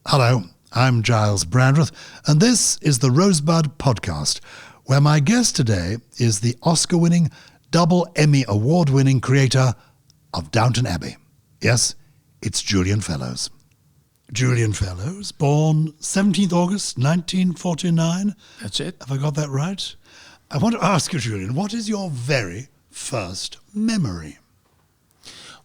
Hello, I'm Gyles Brandreth, and this is the Rosebud podcast, where my guest today is the Oscar-winning, double Emmy award-winning creator of Downton Abbey. Yes, it's Julian Fellowes. Julian Fellowes, born 17th August 1949. That's it. Have I got that right? I want to ask you, Julian, what is your very first memory?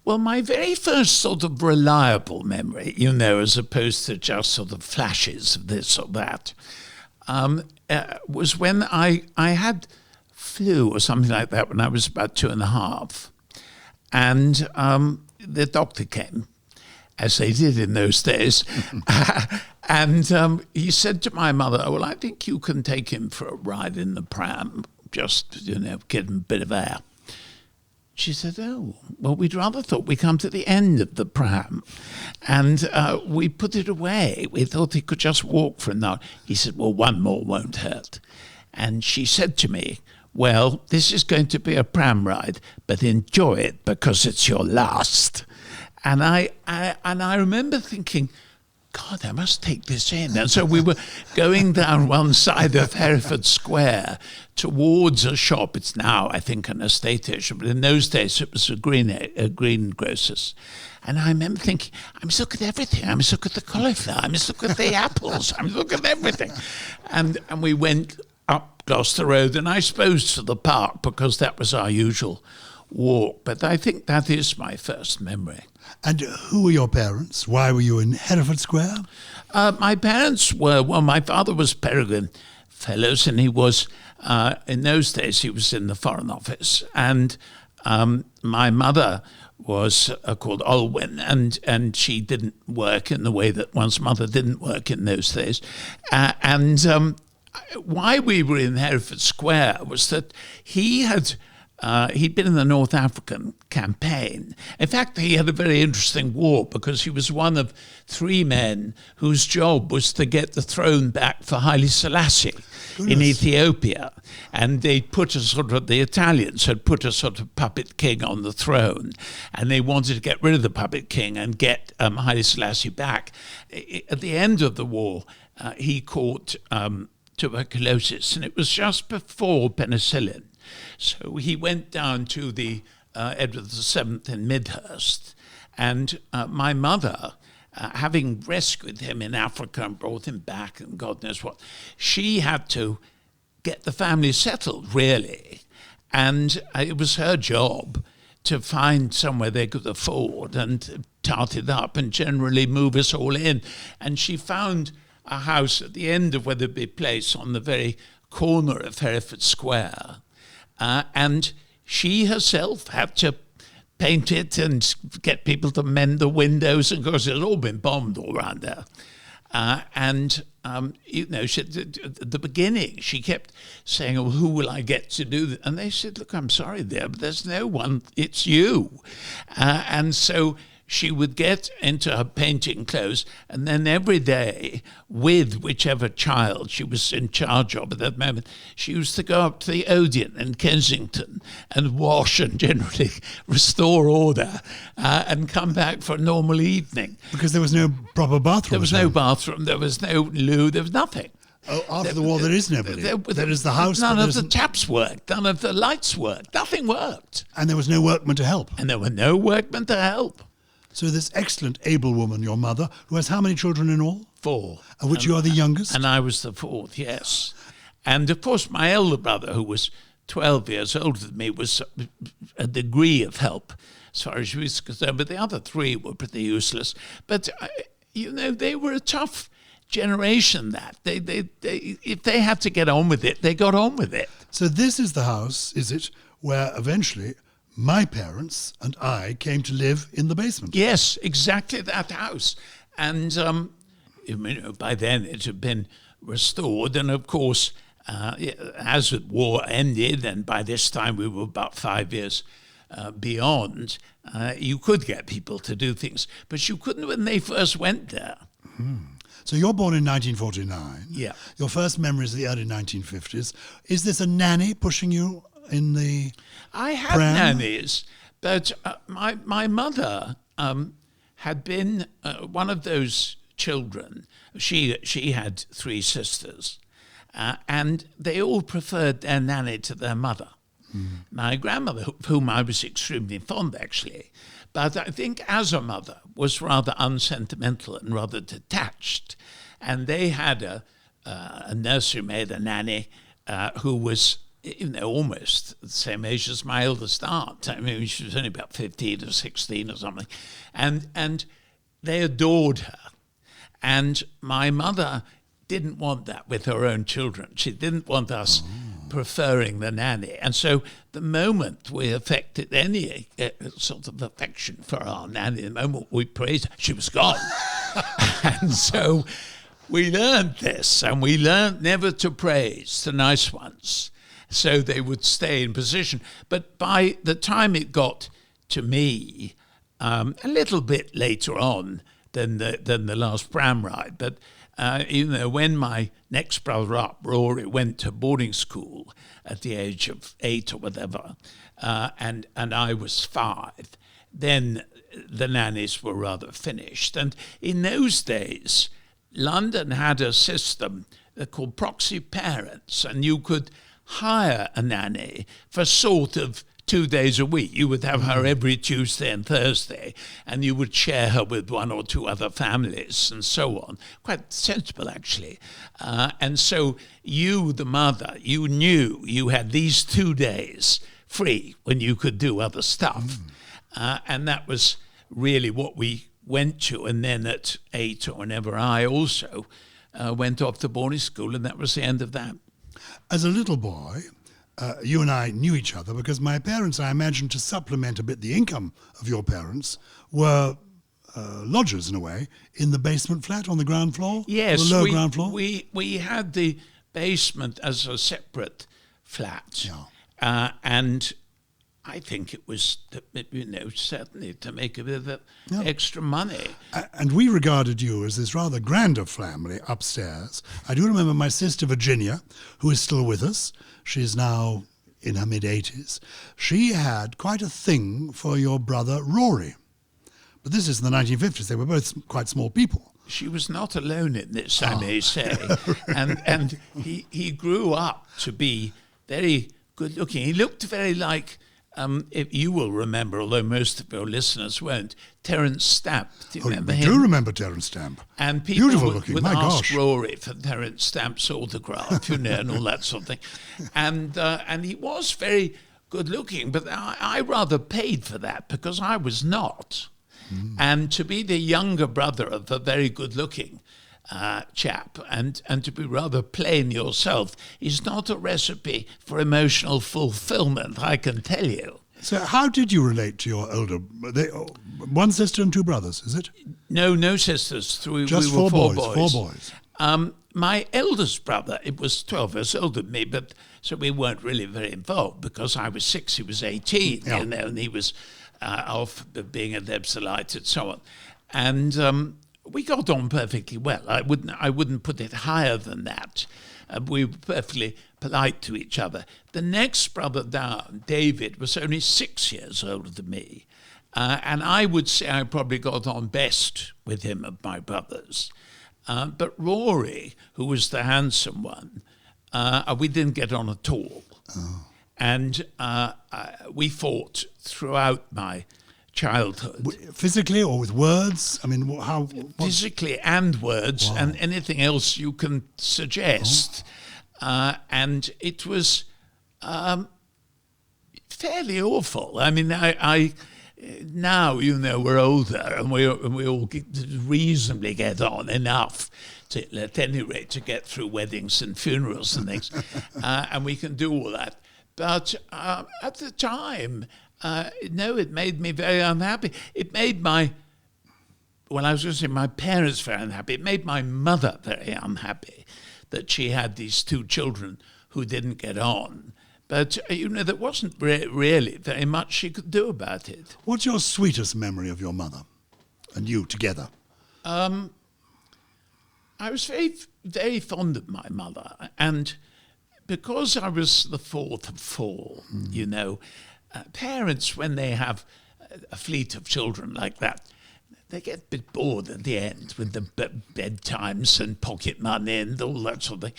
Well, my very first sort of reliable memory, as opposed to just sort of flashes of this or that, was when I had flu or something like that when I was about 2.5. And the doctor came, as they did in those days. And he said to my mother, well, I think you can take him for a ride in the pram, just, get him a bit of air. She said, oh, well, we'd rather thought we come to the end of the pram. And we put it away. We thought he could just walk for an hour. He said, well, one more won't hurt. And she said to me, well, this is going to be a pram ride, but enjoy it because it's your last. And I remember thinking, God, I must take this in. And so we were going down one side of Hereford Square towards a shop. It's now, I think, an estate agent, but in those days it was a greengrocer's. And I remember thinking, I must look at everything. I must look at the cauliflower. I must look at the apples. I must look at everything. And we went up Gloucester Road, and I suppose to the park, because that was our usual walk. But I think that is my first memory. And who were your parents? Why were you in Hereford Square? My parents were, my father was Peregrine Fellowes, and he was, in those days, he was in the Foreign Office. And my mother was called Olwyn, and she didn't work in the way that one's mother didn't work in those days. Why we were in Hereford Square was that he'd been in the North African campaign. In fact, he had a very interesting war because he was one of 3 men whose job was to get the throne back for Haile Selassie in Ethiopia. And the Italians had put a sort of puppet king on the throne, and they wanted to get rid of the puppet king and get Haile Selassie back. At the end of the war, he caught tuberculosis, and it was just before penicillin. So he went down to the Edward VII in Midhurst, and my mother, having rescued him in Africa and brought him back and God knows what, she had to get the family settled, really. And it was her job to find somewhere they could afford and tart it up and generally move us all in. And she found a house at the end of Weatherby Place on the very corner of Hereford Square. And she herself had to paint it and get people to mend the windows. And of course, it had all been bombed all around there. She, at the beginning, she kept saying, oh, who will I get to do that? And they said, look, I'm sorry there, but there's no one, it's you. And so she would get into her painting clothes, and then every day, with whichever child she was in charge of at that moment, she used to go up to the Odeon in Kensington and wash and generally restore order and come back for a normal evening. Because there was no proper bathroom. There was no bathroom, there was no loo, there was nothing. Oh, after the war, there is nobody. There is the house. None of the taps worked. None of the lights worked. Nothing worked. And there was no workman to help. And there were no workmen to help. So this excellent, able woman, your mother, who has how many children in all? 4. Of which you are the youngest? And I was the 4th, yes. And of course, my elder brother, who was 12 years older than me, was a degree of help as far as she was concerned. But the other 3 were pretty useless. But, they were a tough generation, that. They if they had to get on with it, they got on with it. So this is the house, is it, where eventually my parents and I came to live in the basement? Yes, exactly that house. And, by then it had been restored. And of course, as the war ended, and by this time we were about 5 years beyond, you could get people to do things. But you couldn't when they first went there. So you're born in 1949. Yeah. Your first memories of the early 1950s. Is this a nanny pushing you in the I had nannies, but my mother had been one of those children. She had 3 sisters, and they all preferred their nanny to their mother. My grandmother, of whom I was extremely fond, actually, but I think as a mother was rather unsentimental and rather detached. And they had a nursery maid, a nanny, who was almost the same age as my eldest aunt. I mean, she was only about 15 or 16 or something. And they adored her. And my mother didn't want that with her own children. She didn't want us preferring the nanny. And so the moment we affected any sort of affection for our nanny, the moment we praised her, she was gone. And so we learned this, and we learned never to praise the nice ones, so they would stay in position. But by the time it got to me, a little bit later on than the last pram ride, but when my next brother up, Rory, went to boarding school at the age of 8 or whatever, and I was 5, then the nannies were rather finished. And in those days, London had a system called proxy parents, and you could hire a nanny for sort of 2 days a week. You would have her every Tuesday and Thursday, and you would share her with 1 or 2 other families and so on. Quite sensible, actually. And so you, the mother, you knew you had these 2 days free when you could do other stuff. And that was really what we went to. And then at 8 or whenever, I also went off to boarding school, and that was the end of that. As a little boy, you and I knew each other because my parents, I imagine, to supplement a bit the income of your parents, were lodgers in a way in the basement flat on the ground floor. Yes, the lower ground floor. We had the basement as a separate flat, Yeah. and I think it was, certainly to make a bit of extra money. And we regarded you as this rather grander family upstairs. I do remember my sister Virginia, who is still with us. She's now in her mid-80s. She had quite a thing for your brother Rory. But this is in the 1950s. They were both quite small people. She was not alone in this, I may say. And he grew up to be very good looking. He looked very like, if you will remember, although most of your listeners won't, Terence Stamp. Do you remember him? I do remember Terence Stamp. And people Beautiful looking, would my ask gosh. Rory for Terence Stamp's autograph, and all that sort of thing. And he was very good looking, but I rather paid for that because I was not. And to be the younger brother of a very good looking chap and to be rather plain yourself is not a recipe for emotional fulfillment, I can tell you. So how did you relate to your older... one sister and 2 brothers, is it? No sisters. Just we were 4 boys. 4 boys. My eldest brother, it was 12 years older than me, but so we weren't really very involved because I was 6, he was 18, Yeah. and he was off being a Debs Delight and so on. And we got on perfectly well. I wouldn't put it higher than that. We were perfectly polite to each other. The next brother down, David, was only 6 years older than me. And I would say I probably got on best with him of my brothers. But Rory, who was the handsome one, we didn't get on at all. Oh. And we fought throughout my childhood. Physically or with words? I mean, how? Physically and words, Wow. and anything else you can suggest. And it was fairly awful. I mean, I now, we're older and we all reasonably get on enough to, at any rate, to get through weddings and funerals and things. And we can do all that. But at the time, it made me very unhappy. It made my parents very unhappy. It made my mother very unhappy that she had these 2 children who didn't get on. But, there wasn't really very much she could do about it. What's your sweetest memory of your mother and you together? I was very, very fond of my mother. And because I was the 4th of 4, parents, when they have a fleet of children like that, they get a bit bored at the end with the bedtimes and pocket money and all that sort of thing.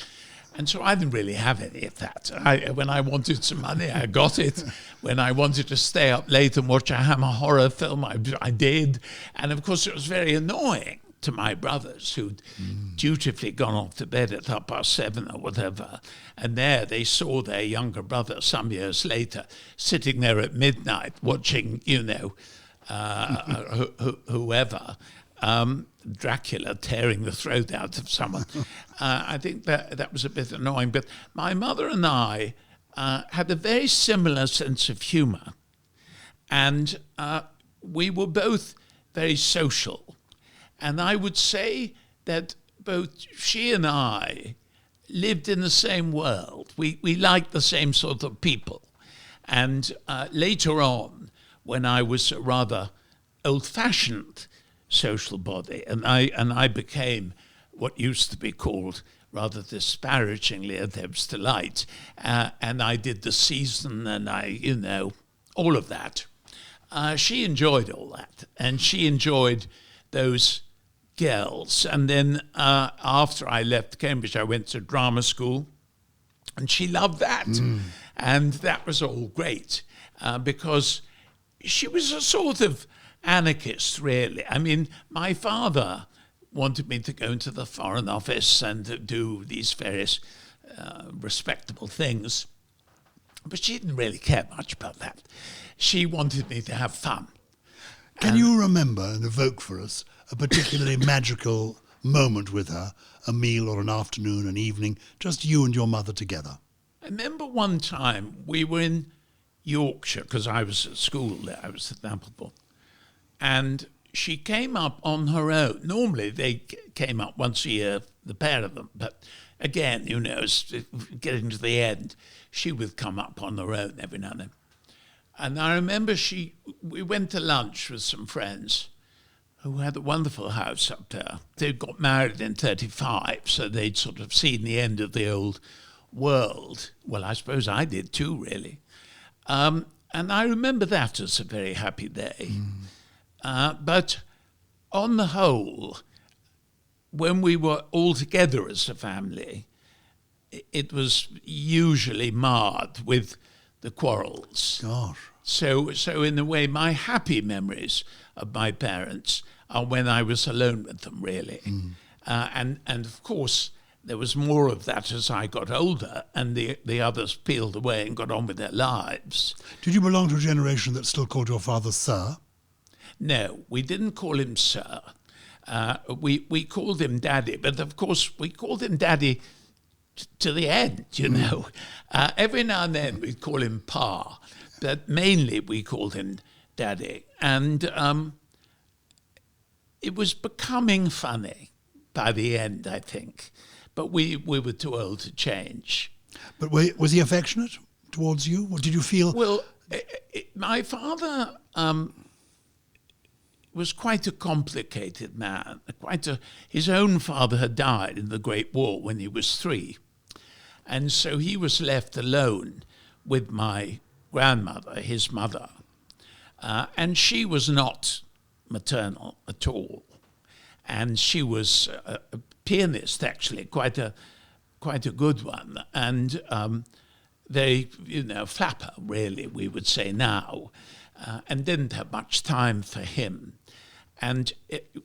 And so I didn't really have any of that. When I wanted some money, I got it. When I wanted to stay up late and watch a Hammer horror film, I did. And of course, it was very annoying to my brothers who'd dutifully gone off to bed at 7:30 or whatever. And there they saw their younger brother some years later sitting there at midnight watching, whoever, Dracula tearing the throat out of someone. I think that was a bit annoying. But my mother and I had a very similar sense of humour. And we were both very social. And I would say that both she and I lived in the same world. We liked the same sort of people. And later on, when I was a rather old-fashioned social body, and I became what used to be called rather disparagingly a Debs Delight, and I did the season, and all of that. She enjoyed all that, and she enjoyed those girls. And then after I left Cambridge, I went to drama school, and she loved that. And that was all great because she was a sort of anarchist, really. I mean, my father wanted me to go into the Foreign Office and do these various respectable things, but she didn't really care much about that. She wanted me to have fun. Can you remember and evoke for us a particularly magical moment with her, a meal or an afternoon, an evening, just you and your mother together? I remember one time we were in Yorkshire, because I was at school there, I was at Appleton, and she came up on her own. Normally they came up once a year, the pair of them, but again, getting to the end, she would come up on her own every now and then. And I remember we went to lunch with some friends who had a wonderful house up there. They got married in 1935, so they'd sort of seen the end of the old world. Well, I suppose I did too, really. And I remember that as a very happy day. But on the whole, when we were all together as a family, it was usually marred with the quarrels. Gosh. So in a way, my happy memories of my parents are when I was alone with them, really. And of course, there was more of that as I got older, and the others peeled away and got on with their lives. Did you belong to a generation that still called your father Sir? No, we didn't call him Sir. We called him Daddy, but of course we called him Daddy to the end, Every now and then we'd call him Pa, but mainly we called him Daddy. And it was becoming funny by the end, I think. But we were too old to change. But was he affectionate towards you? What did you feel? Well, my father was quite a complicated man. His own father had died in the Great War when he was 3. And so he was left alone with my grandmother, his mother. And she was not maternal at all. And she was a pianist, actually, quite a good one. And very, flapper, really, we would say now, and didn't have much time for him. And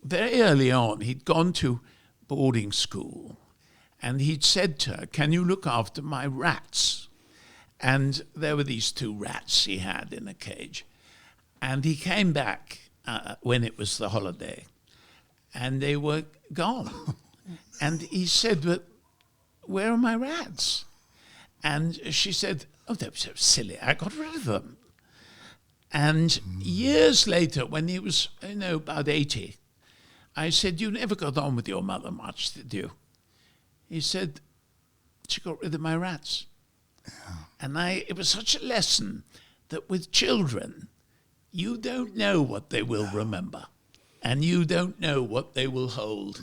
very early on, he'd gone to boarding school, and he'd said to her, "Can you look after my rats?" And there were these 2 rats he had in a cage. And he came back when it was the holiday, and they were gone. And he said, "But where are my rats?" And she said, "Oh, they were so silly, I got rid of them." And years later, when he was, about 80, I said, "You never got on with your mother much, did you?" He said, "She got rid of my rats." Yeah. And it was such a lesson that with children, you don't know what they will remember, and you don't know what they will hold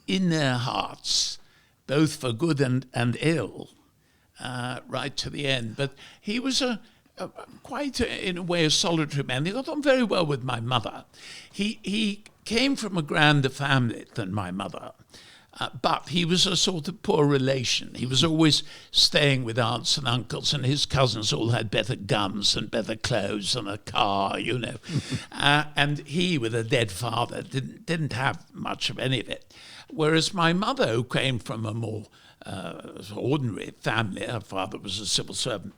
in their hearts, both for good and ill, right to the end. But he was quite, in a way, a solitary man. He got on very well with my mother. He came from a grander family than my mother, but he was a sort of poor relation. He was always staying with aunts and uncles, and his cousins all had better guns and better clothes and a car, you know. And he, with a dead father, didn't have much of any of it. Whereas my mother, who came from a more ordinary family, her father was a civil servant,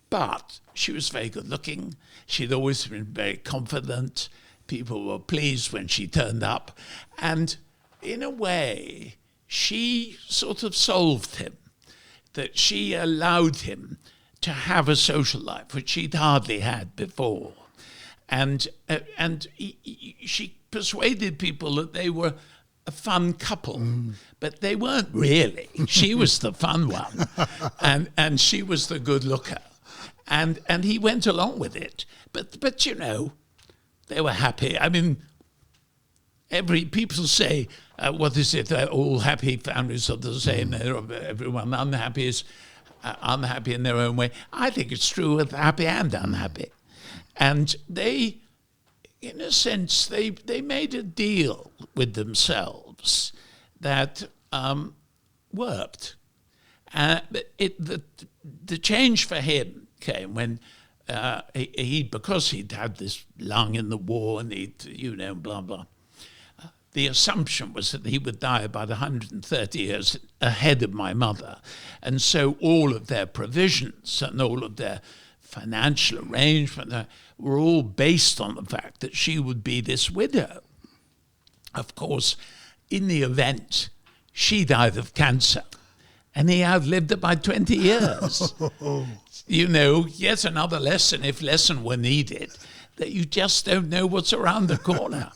but she was very good looking. She'd always been very confident. People were pleased when she turned up. And in a way, she sort of solved him, that she allowed him to have a social life, which he'd hardly had before. And she persuaded people that they were a fun couple, but they weren't really. She was the fun one, and she was the good looker. And he went along with it. But you know, they were happy. I mean, people say, what is it? All happy families are the same. Everyone unhappy is unhappy in their own way. I think it's true with happy and unhappy. And they, in a sense, they made a deal with themselves that worked. The change for him came when because he'd had this lung in the war and blah blah. The assumption was that he would die about 130 years ahead of my mother, and so all of their provisions and all of their financial arrangement were all based on the fact that she would be this widow. Of course, in the event, she died of cancer, and he outlived her by 20 years. You know, yet another lesson, if lesson were needed, that you just don't know what's around the corner.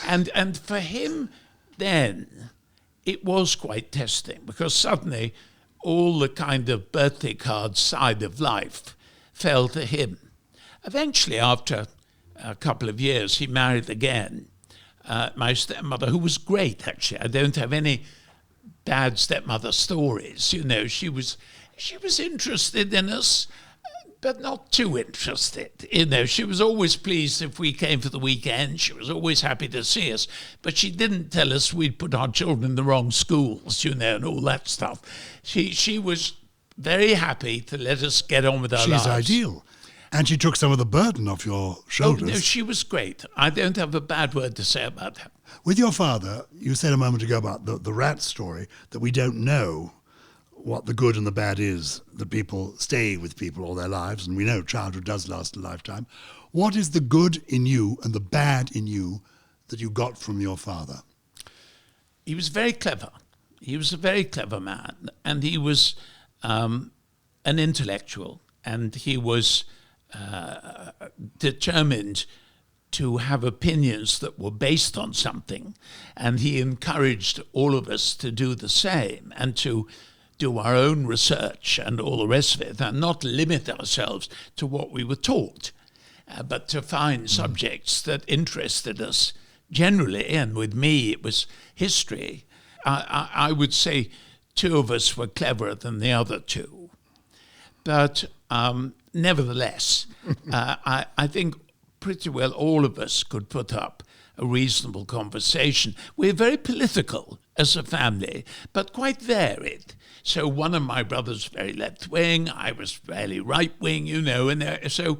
And for him, then, it was quite testing, because suddenly all the kind of birthday card side of life fell to him. Eventually, after a couple of years, he married again. My stepmother, who was great, actually. I don't have any bad stepmother stories. You know, she was interested in us, but not too interested. You know, she was always pleased if we came for the weekend. She was always happy to see us, but she didn't tell us we'd put our children in the wrong schools, you know, and all that stuff. She was very happy to let us get on with our lives. She's ideal. And she took some of the burden off your shoulders. Oh, no, she was great. I don't have a bad word to say about her. With your father, you said a moment ago about the rat story, that we don't know what the good and the bad is, that people stay with people all their lives, and we know childhood does last a lifetime. What is the good in you and the bad in you that you got from your father? He was very clever. He was a very clever man, and he was an intellectual, and he was determined to have opinions that were based on something, and he encouraged all of us to do the same and to do our own research and all the rest of it, and not limit ourselves to what we were taught, but to find subjects that interested us generally. And with me, it was history. I would say two of us were cleverer than the other two. But nevertheless, I think pretty well all of us could put up a reasonable conversation. We're very political as a family, but quite varied. So one of my brothers was very left-wing, I was fairly right-wing, you know, and so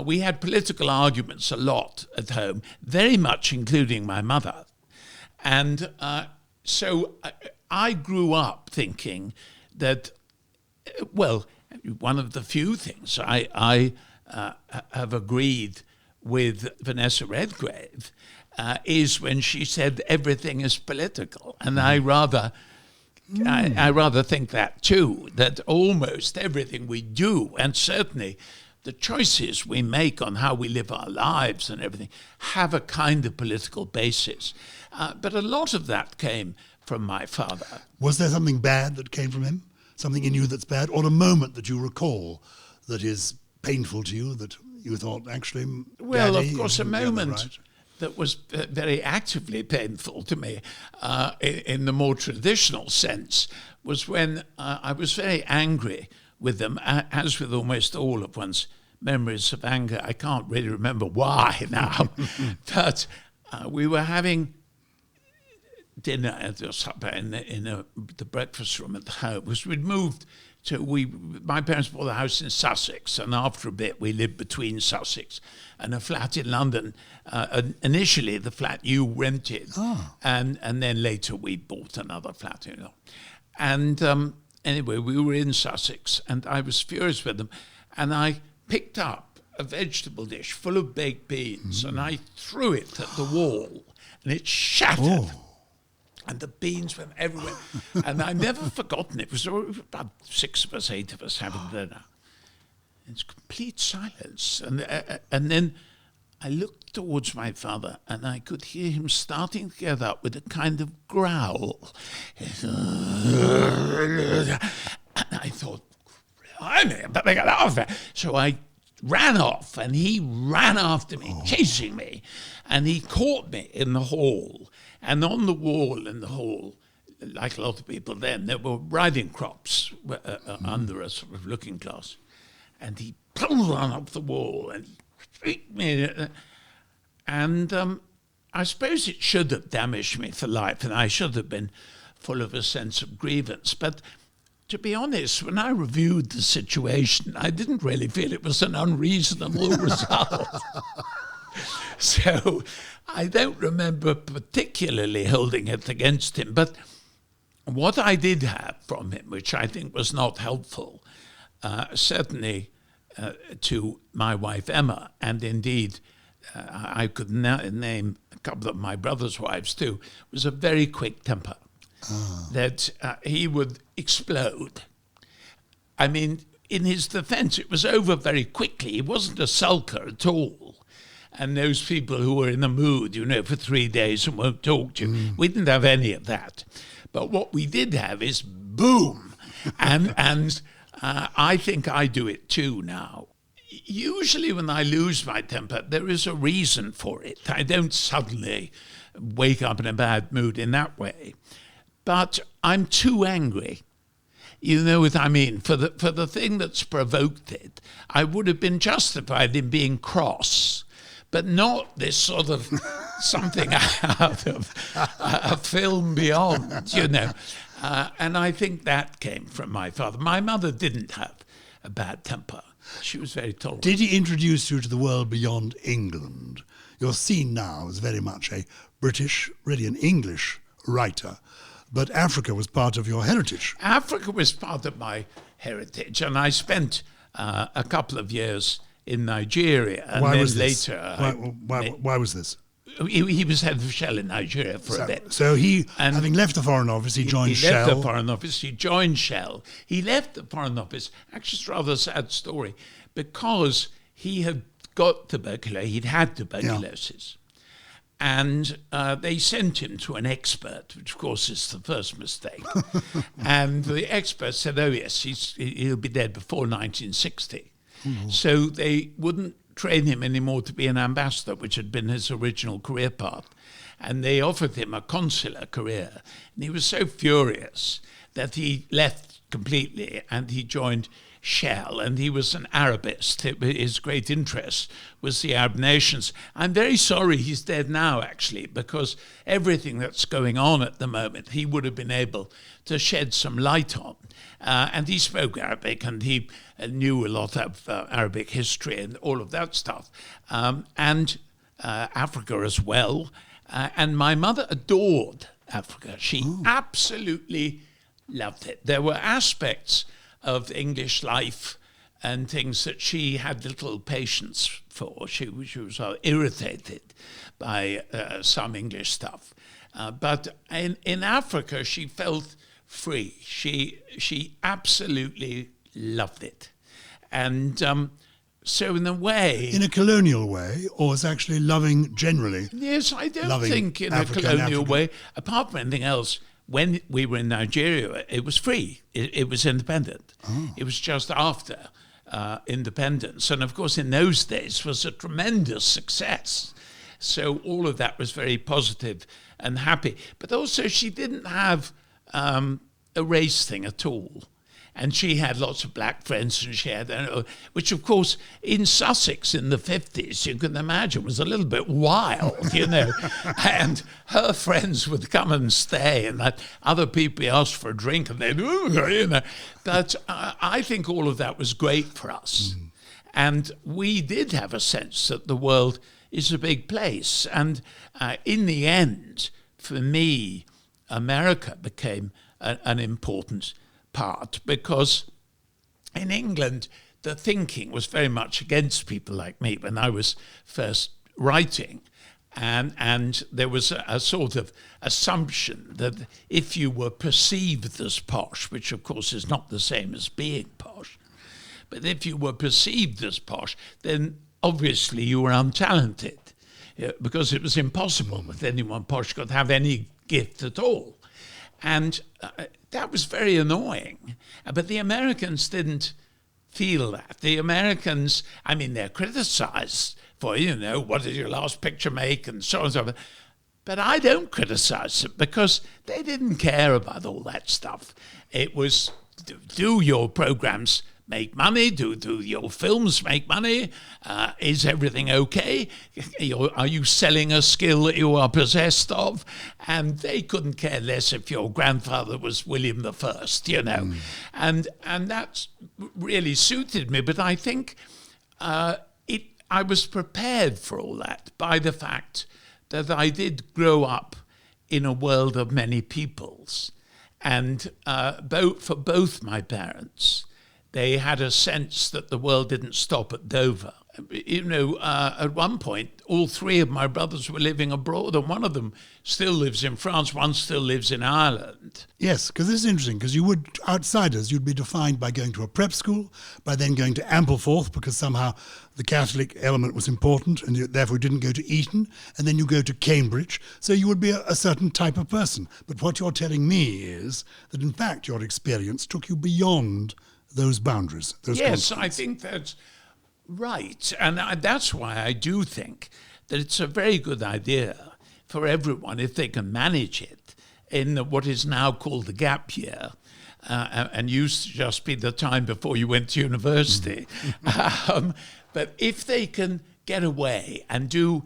we had political arguments a lot at home, very much including my mother. And so I grew up thinking that, well, one of the few things I have agreed with Vanessa Redgrave is when she said everything is political. And I rather think that too, that almost everything we do, and certainly the choices we make on how we live our lives and everything, have a kind of political basis. But a lot of that came from my father. Was there something bad that came from him? Something in you that's bad? Or a moment that you recall that is painful to you, that you thought, actually, well, Daddy, of course, a moment right? that was very actively painful to me in the more traditional sense was when I was very angry with them, as with almost all of one's memories of anger. I can't really remember why now, but we were having dinner or supper in the breakfast room at the home. Because we'd moved my parents bought a house in Sussex, and after a bit we lived between Sussex and a flat in London. Initially, the flat you rented, and then later we bought another flat, And anyway, we were in Sussex, and I was furious with them, and I picked up a vegetable dish full of baked beans, and I threw it at the wall, and it shattered. And the beans went everywhere. And I've never forgotten it. It was about 6 of us, 8 of us having dinner. It's complete silence. And then I looked towards my father, and I could hear him starting to get up with a kind of growl. And I thought, I better get out of there. So I ran off, and he ran after me, chasing me. And he caught me in the hall. And on the wall in the hall, like a lot of people then, there were riding crops under a sort of looking glass. And he pulled one up the wall and beat me. And I suppose it should have damaged me for life, and I should have been full of a sense of grievance. But to be honest, when I reviewed the situation, I didn't really feel it was an unreasonable result. So I don't remember particularly holding it against him. But what I did have from him, which I think was not helpful, certainly to my wife Emma, and indeed I could name a couple of my brother's wives too, was a very quick temper. That he would explode. I mean, in his defense, it was over very quickly. He wasn't a sulker at all. And those people who were in a mood, for 3 days and won't talk to you, we didn't have any of that. But what we did have is boom. And I think I do it too now. Usually when I lose my temper, there is a reason for it. I don't suddenly wake up in a bad mood in that way. But I'm too angry. You know what I mean? For the thing that's provoked it, I would have been justified in being cross, but not this sort of something out of a film beyond, And I think that came from my father. My mother didn't have a bad temper. She was very tolerant. Did he introduce you to the world beyond England? You're seen now as very much a British, really an English writer. But Africa was part of your heritage. Africa was part of my heritage, and I spent a couple of years in Nigeria, and why then was this? later... Why was this? He was head of Shell in Nigeria for a bit. So having left the Foreign Office, he joined Shell. He left the Foreign Office, he joined Shell. He left the Foreign Office, actually it's a rather sad story, because he had got tuberculosis, he'd had tuberculosis. Yeah. And they sent him to an expert, which of course is the first mistake. And the expert said, oh yes, he'll be dead before 1960. Mm-hmm. So they wouldn't train him anymore to be an ambassador, which had been his original career path. And they offered him a consular career. And he was so furious that he left completely and he joined Shell, and he was an Arabist. His great interest was the Arab nations. I'm very sorry he's dead now, actually, because everything that's going on at the moment, he would have been able to shed some light on. And he spoke Arabic, and he knew a lot of Arabic history and all of that stuff, and Africa as well. And my mother adored Africa. She absolutely loved it. There were aspects of English life and things that she had little patience for. She was irritated by some English stuff. But in Africa, she felt free. She absolutely loved it. And so in a way... In a colonial way, or it's actually loving generally? Yes, I don't think in a colonial way. Apart from anything else, when we were in Nigeria, it was free. It was independent. Oh. It was just after independence. And of course, in those days, was a tremendous success. So all of that was very positive and happy. But also, she didn't have a race thing at all. And she had lots of black friends, and she had, which of course in Sussex in the 50s, you can imagine, was a little bit wild, and her friends would come and stay, and other people asked for a drink, and they'd, But I think all of that was great for us. And we did have a sense that the world is a big place. And in the end, for me, America became an important part, because in England the thinking was very much against people like me when I was first writing, and there was a sort of assumption that if you were perceived as posh, which of course is not the same as being posh, but if you were perceived as posh, then obviously you were untalented, because it was impossible that anyone posh could have any gift at all. And that was very annoying. But the Americans didn't feel that. The Americans, I mean, they're criticized for, what did your last picture make, and so on and so forth. But I don't criticize them, because they didn't care about all that stuff. It was, do your programs make money? Do your films make money? Is everything okay? Are you selling a skill that you are possessed of? And they couldn't care less if your grandfather was William I, And that really suited me. But I think I was prepared for all that by the fact that I did grow up in a world of many peoples. And for both my parents, they had a sense that the world didn't stop at Dover. At one point, all three of my brothers were living abroad, and one of them still lives in France, one still lives in Ireland. Yes, because this is interesting, because outsiders, you'd be defined by going to a prep school, by then going to Ampleforth, because somehow the Catholic element was important, and you therefore didn't go to Eton, and then you go to Cambridge, so you would be a certain type of person. But what you're telling me is that, in fact, your experience took you beyond those boundaries. Yes, I think that's right. And that's why I do think that it's a very good idea for everyone, if they can manage it, in what is now called the gap year, and used to just be the time before you went to university. But if they can get away and do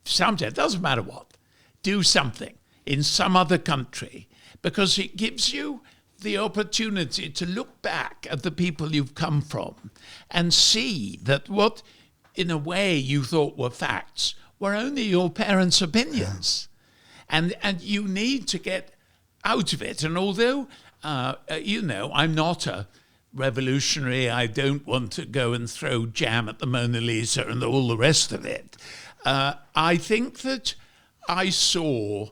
something, it doesn't matter what, do something in some other country, because it gives you the opportunity to look back at the people you've come from and see that what, in a way, you thought were facts were only your parents' opinions. Yeah. And you need to get out of it. And although, I'm not a revolutionary, I don't want to go and throw jam at the Mona Lisa and all the rest of it, I think that I saw,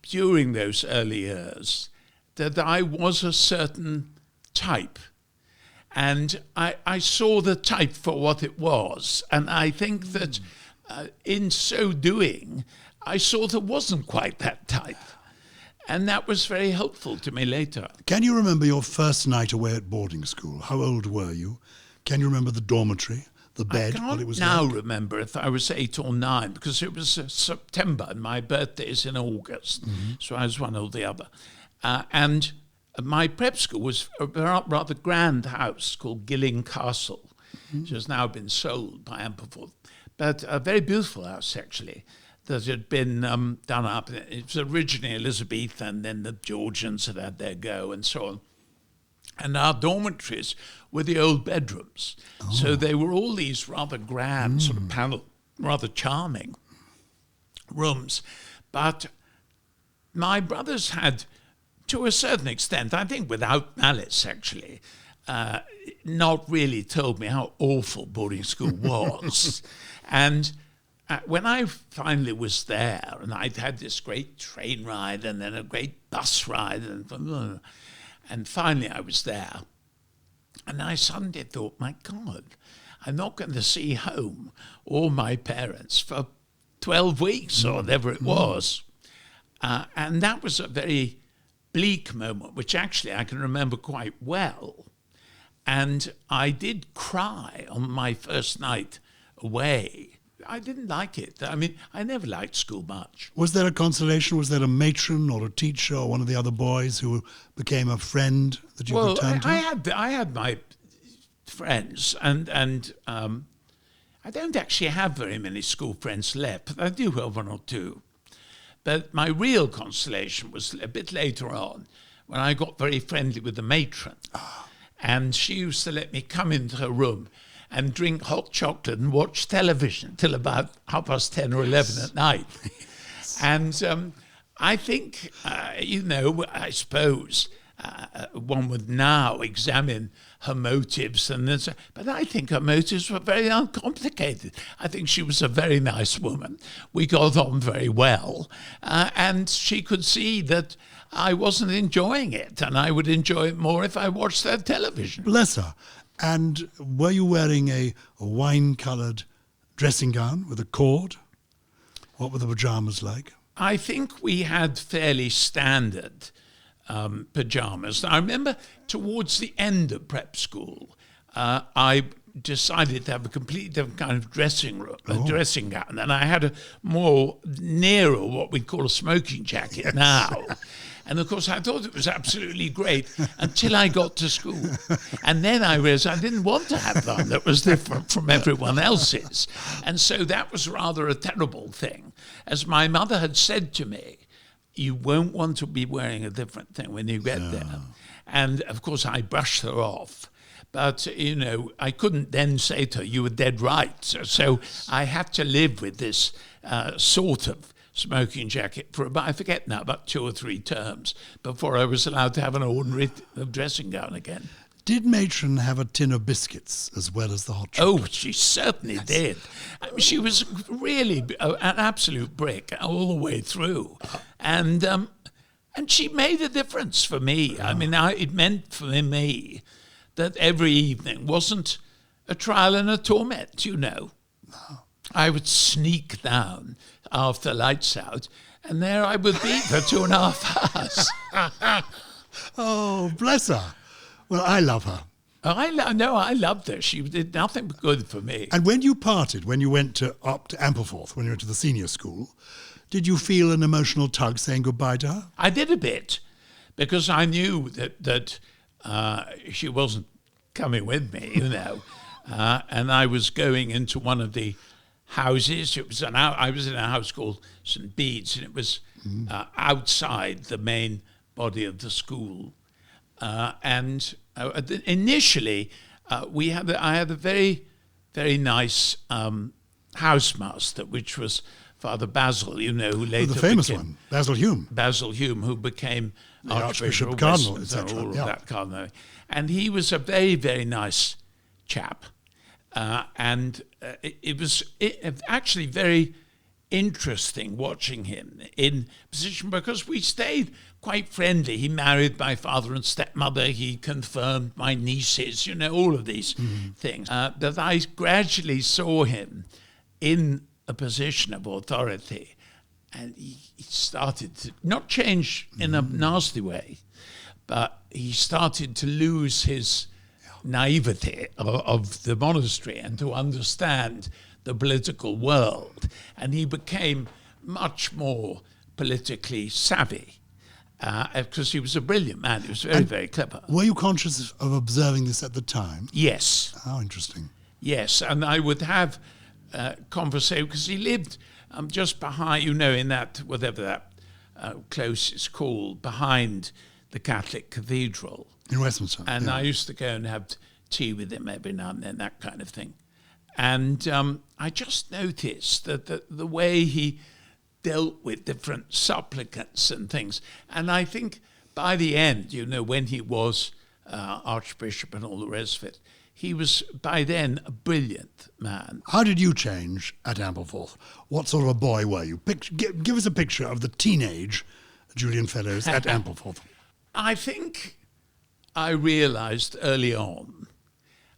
during those early years, that I was a certain type. And I saw the type for what it was. And I think that in so doing, I saw there wasn't quite that type. And that was very helpful to me later. Can you remember your first night away at boarding school? How old were you? Can you remember the dormitory, the bed, what it was like? I can't now remember if I was 8 or 9, because it was September and my birthday is in August. So I was one or the other. And my prep school was a rather grand house called Gilling Castle, which has now been sold by Ampleforth. But a very beautiful house, actually, that had been done up. It was originally Elizabethan, then the Georgians had had their go and so on. And our dormitories were the old bedrooms. Oh. So they were all these rather grand, sort of panel, rather charming rooms. But my brothers had, to a certain extent, I think without malice actually, not really told me how awful boarding school was. And when I finally was there, and I'd had this great train ride and then a great bus ride, and finally I was there, and I suddenly thought, my God, I'm not going to see home or my parents for 12 weeks or whatever it was. And that was a very bleak moment, which actually I can remember quite well. And I did cry on my first night away, I didn't like it. I mean, I never liked school much. Was there a consolation? Was there a matron or a teacher or one of the other boys who became a friend that you could turn to? I had my friends, and I don't actually have very many school friends left, but I do have one or two. But my real consolation was a bit later on, when I got very friendly with the matron. And she used to let me come into her room and drink hot chocolate and watch television till about 10:30 or 11 at night. And I think, I suppose one would now examine her motives, but I think her motives were very uncomplicated. I think she was a very nice woman. We got on very well, and she could see that I wasn't enjoying it, and I would enjoy it more if I watched that television. Bless her. And were you wearing a wine-coloured dressing gown with a cord? What were the pyjamas like? I think we had fairly standard pyjamas. I remember towards the end of prep school, I decided to have a completely different kind of dressing gown, and I had a more nearer what we'd call a smoking jacket now. And of course, I thought it was absolutely great until I got to school. And then I realized I didn't want to have one that was different from everyone else's. And so that was rather a terrible thing. As my mother had said to me, you won't want to be wearing a different thing when you get there. And of course, I brushed her off. But, I couldn't then say to her, you were dead right. So I had to live with this sort of smoking jacket for about 2 or 3 terms before I was allowed to have an ordinary dressing gown again. Did matron have a tin of biscuits as well as the hot chocolate? Oh, she certainly did. She was really an absolute brick all the way through. And she made a difference for me. I mean, it meant for me that every evening wasn't a trial and a torment, No. I would sneak down after lights out, and there I would be for 2.5 hours. Oh, bless her. Well, I love her. I loved her. She did nothing but good for me. And when you parted, when you went up to Ampleforth, when you went to the senior school, did you feel an emotional tug saying goodbye to her? I did a bit, because I knew that she wasn't coming with me, and I was going into one of the houses. I was in a house called St. Bede's, and it was outside the main body of the school. And initially, I had a very, very nice housemaster, which was Father Basil, who later the famous one, Basil Hume. Basil Hume, who became Archbishop of Cardinal, Westminster, etc. all of that cardinal. And he was a very, very nice chap. It was actually very interesting watching him in position, because we stayed quite friendly. He married my father and stepmother. He confirmed my nieces, all of these things. But I gradually saw him in a position of authority, and he started to not change in a nasty way, but he started to lose his naivety of the monastery and to understand the political world. And he became much more politically savvy because he was a brilliant man. He was very, very clever. Were you conscious of observing this at the time? Yes. How interesting. Yes, and I would have conversation, because he lived just behind, in that, whatever that close is called, behind the Catholic Cathedral. In Westminster. And I used to go and have tea with him every now and then, that kind of thing. And I just noticed that the way he dealt with different supplicants and things. And I think by the end, when he was Archbishop and all the rest of it, he was by then a brilliant man. How did you change at Ampleforth? What sort of a boy were you? Give us a picture of the teenage Julian Fellowes at Ampleforth. I think I realized early on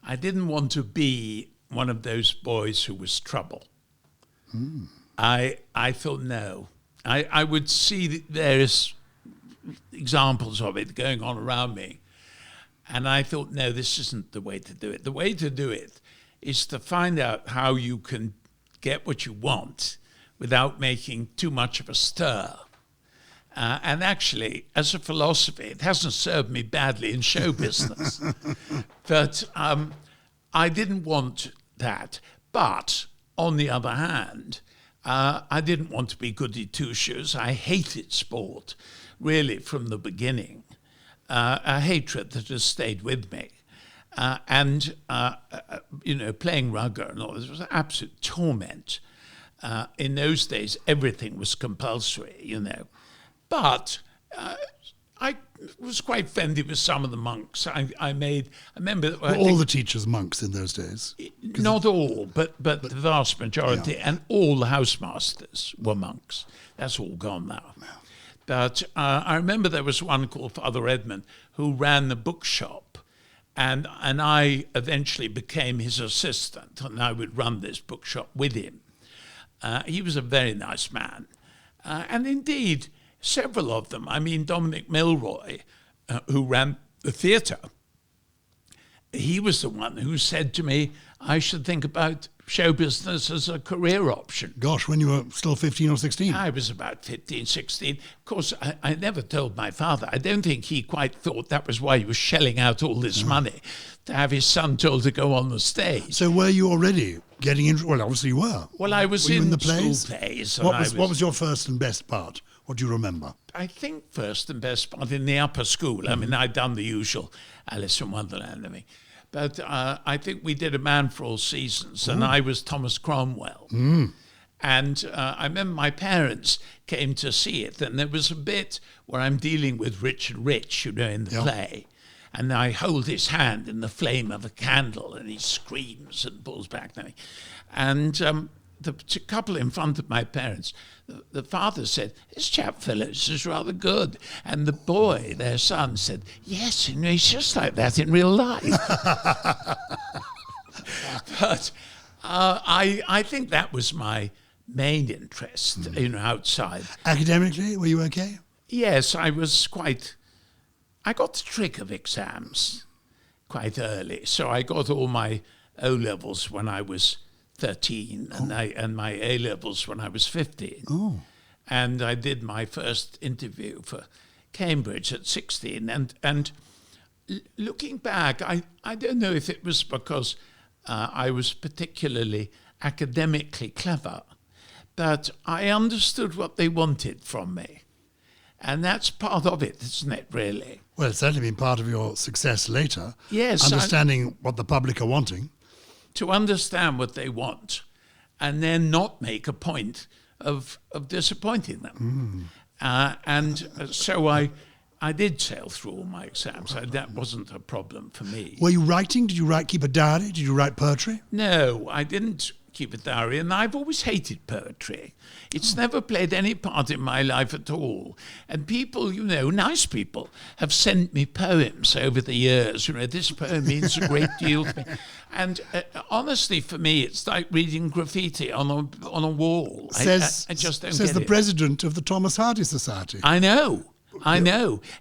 I didn't want to be one of those boys who was trouble. I thought, no. I would see various examples of it going on around me. And I thought, no, this isn't the way to do it. The way to do it is to find out how you can get what you want without making too much of a stir. And actually, as a philosophy, it hasn't served me badly in show business. But I didn't want that. But on the other hand, I didn't want to be goody two-shoes. I hated sport, really, from the beginning. A hatred that has stayed with me. Playing rugby and all this was an absolute torment. In those days, everything was compulsory, But I was quite friendly with some of the monks. I remember... Were all the teachers monks in those days? Not all, but the vast majority. Yeah. And all the housemasters were monks. That's all gone now. Yeah. But I remember there was one called Father Edmund who ran the bookshop. And I eventually became his assistant, and I would run this bookshop with him. He was a very nice man. And indeed, several of them, Dominic Milroy, who ran the theatre, he was the one who said to me, I should think about show business as a career option. Gosh, when you were still 15 or 16? I was about 15, 16. Of course, I never told my father. I don't think he quite thought that was why he was shelling out all this money to have his son told to go on the stage. So were you already getting into... Well, obviously you were. Well, I was in the plays? School plays. What was your first and best part? What do you remember? I think first and best part in the upper school. I'd done the usual Alice in Wonderland. But I think we did A Man for All Seasons, and I was Thomas Cromwell. And I remember my parents came to see it, and there was a bit where I'm dealing with Richard Rich, in the play, and I hold his hand in the flame of a candle, and he screams and pulls back. And the couple in front of my parents, the father said, this chap Fellowes is rather good. And the boy, their son, said, yes, he's just like that in real life. But I think that was my main interest, outside. Academically, were you okay? Yes, I got the trick of exams quite early. So I got all my O-levels when I was 13 and my A-levels when I was 15. Oh. And I did my first interview for Cambridge at 16. And looking back, I don't know if it was because I was particularly academically clever, but I understood what they wanted from me. And that's part of it, isn't it, really? Well, it's certainly been part of your success later. Yes. Understanding what the public are wanting. To understand what they want and then not make a point of disappointing them. So I did sail through all my exams. That wasn't a problem for me. Were you writing? Did you keep a diary? Did you write poetry? No, I didn't keep a diary, and I've always hated poetry. It's never played any part in my life at all. And people, nice people, have sent me poems over the years. This poem means a great deal to me. And honestly, for me, it's like reading graffiti on a wall. I just don't get it. Says the president of the Thomas Hardy Society. I know.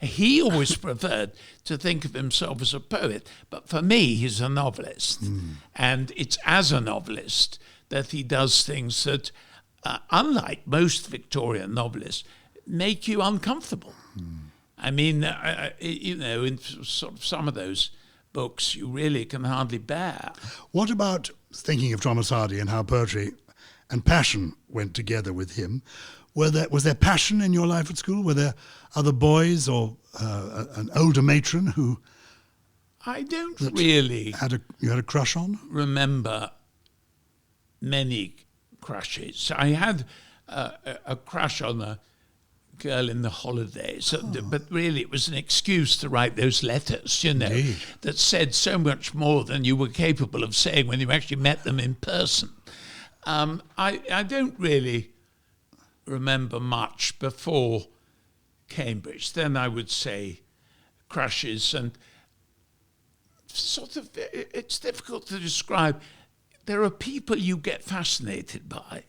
He always preferred to think of himself as a poet, but for me, he's a novelist. And it's as a novelist that he does things that, unlike most Victorian novelists, make you uncomfortable. In sort of some of those books, you really can hardly bear. What about thinking of Thomas Hardy and how poetry and passion went together with him? Was there passion in your life at school? Were there other boys or an older matron who... I don't really... You had a crush on? Remember many crushes. I had a crush on a girl in the holidays, but really it was an excuse to write those letters, Indeed. That said so much more than you were capable of saying when you actually met them in person. I don't really remember much before Cambridge. Then I would say crushes, and sort of, it's difficult to describe. There are people you get fascinated by.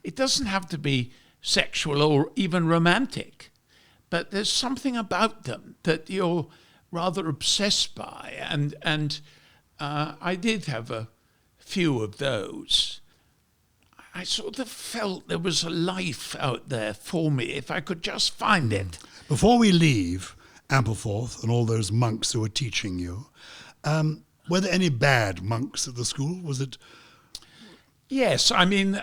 It doesn't have to be sexual or even romantic, but there's something about them that you're rather obsessed by, and I did have a few of those. I sort of felt there was a life out there for me if I could just find it. Before we leave Ampleforth and all those monks who were teaching you, were there any bad monks at the school? Was it? Yes, I mean,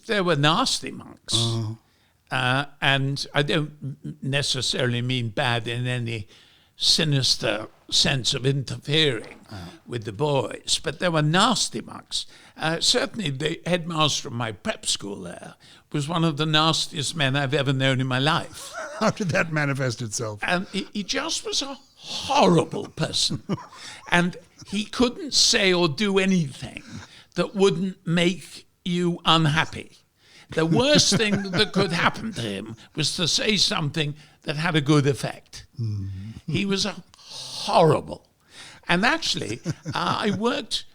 there were nasty monks. And I don't necessarily mean bad in any sinister sense of interfering with the boys, but there were nasty monks. Certainly the headmaster of my prep school there was one of the nastiest men I've ever known in my life. How did that manifest itself? And he just was a horrible person. And he couldn't say or do anything that wouldn't make you unhappy. The worst thing that could happen to him was to say something that had a good effect. He was horrible. And actually, I worked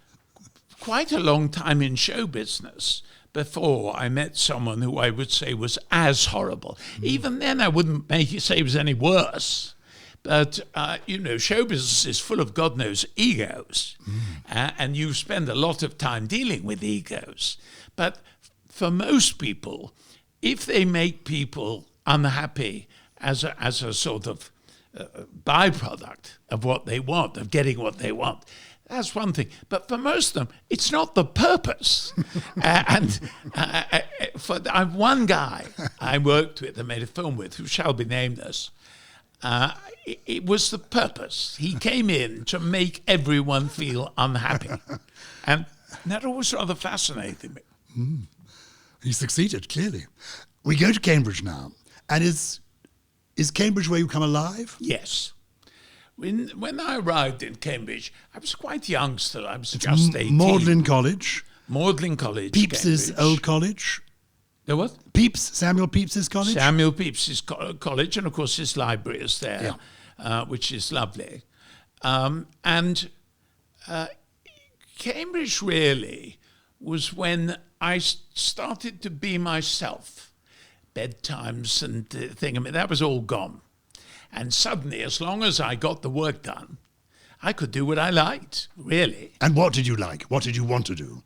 quite a long time in show business before I met someone who I would say was as horrible. Even then, I wouldn't make you say it was any worse. But, show business is full of God knows egos. And you spend a lot of time dealing with egos. But for most people, if they make people unhappy as a sort of byproduct of what they want, of getting what they want, that's one thing. But for most of them, it's not the purpose. I've one guy I worked with and made a film with, who shall be nameless. It was the purpose. He came in to make everyone feel unhappy. And that always rather fascinated me. He succeeded, clearly. We go to Cambridge now. And is Cambridge where you come alive? Yes. When I arrived in Cambridge, I was quite young still. I was just 18. Magdalen College. Magdalen College, Pepys's Cambridge. old college. The what? Samuel Pepys's college? Samuel Pepys's college, and of course his library is there, which is lovely. Cambridge really was when I started to be myself. Bedtimes and thing, I mean, that was all gone. And suddenly, as long as I got the work done, I could do what I liked, really. And what did you like? What did you want to do?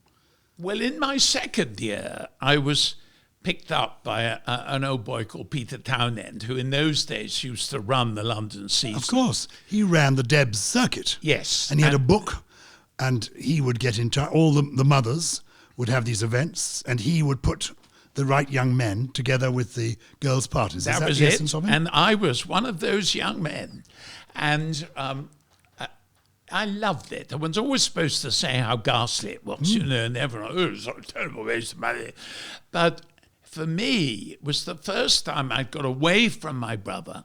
Well, in my second year, I was picked up by an old boy called Peter Townend, who in those days used to run the London season. Of course. He ran the Debs circuit. Yes. And he had a book, and he would get in touch. All the mothers would have these events, and he would put the right young men together with the girls' parties. That was the it. essence of it? And I was one of those young men. And I loved it. I was always supposed to say how ghastly it was, and everyone, it's a terrible waste of money. But for me, it was the first time I got away from my brother,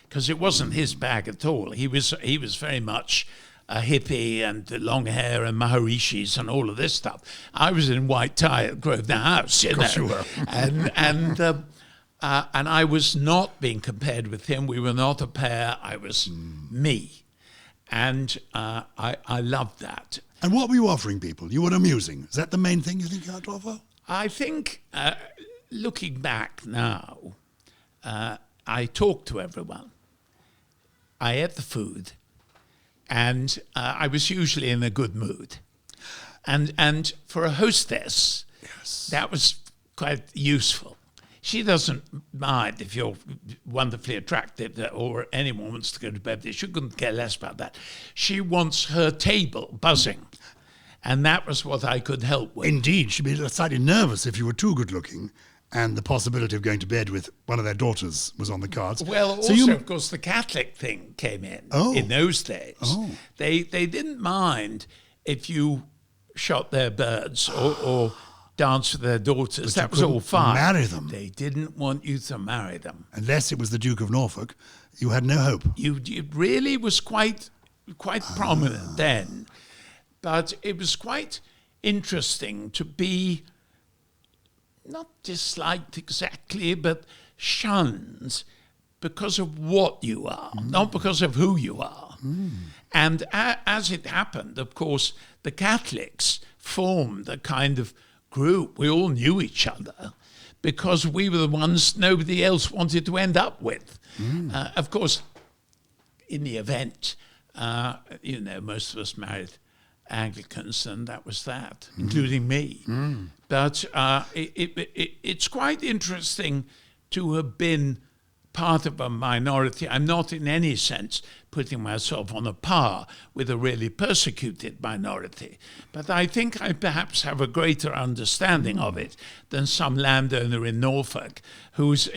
because it wasn't his bag at all. He was very much a hippie and the long hair and Maharishis and all of this stuff. I was in white tie at Grosvenor House, you know. Of course you were. And I was not being compared with him. We were not a pair. I was me. And I loved that. And what were you offering people? You were amusing. Is that the main thing you think you had to offer? I think, looking back now, I talked to everyone. I ate the food. And I was usually in a good mood. And for a hostess, that was quite useful. She doesn't mind if you're wonderfully attractive or anyone wants to go to bed. She couldn't care less about that. She wants her table buzzing. And that was what I could help with. Indeed, she'd be slightly nervous if you were too good looking and the possibility of going to bed with one of their daughters was on the cards. Well, also, of course, the Catholic thing came in those days. Oh. They didn't mind if you shot their birds or danced with their daughters. That was all fine. Marry them. They didn't want you to marry them. Unless it was the Duke of Norfolk, you had no hope. It really was quite prominent then. But it was quite interesting to be not disliked exactly, but shunned because of what you are, not because of who you are. And as it happened, of course, the Catholics formed a kind of group. We all knew each other because we were the ones nobody else wanted to end up with. Of course, in the event, most of us married Anglicans, and that was that, including me. But it's quite interesting to have been part of a minority. I'm not in any sense putting myself on a par with a really persecuted minority, but I think I perhaps have a greater understanding of it than some landowner in Norfolk who's,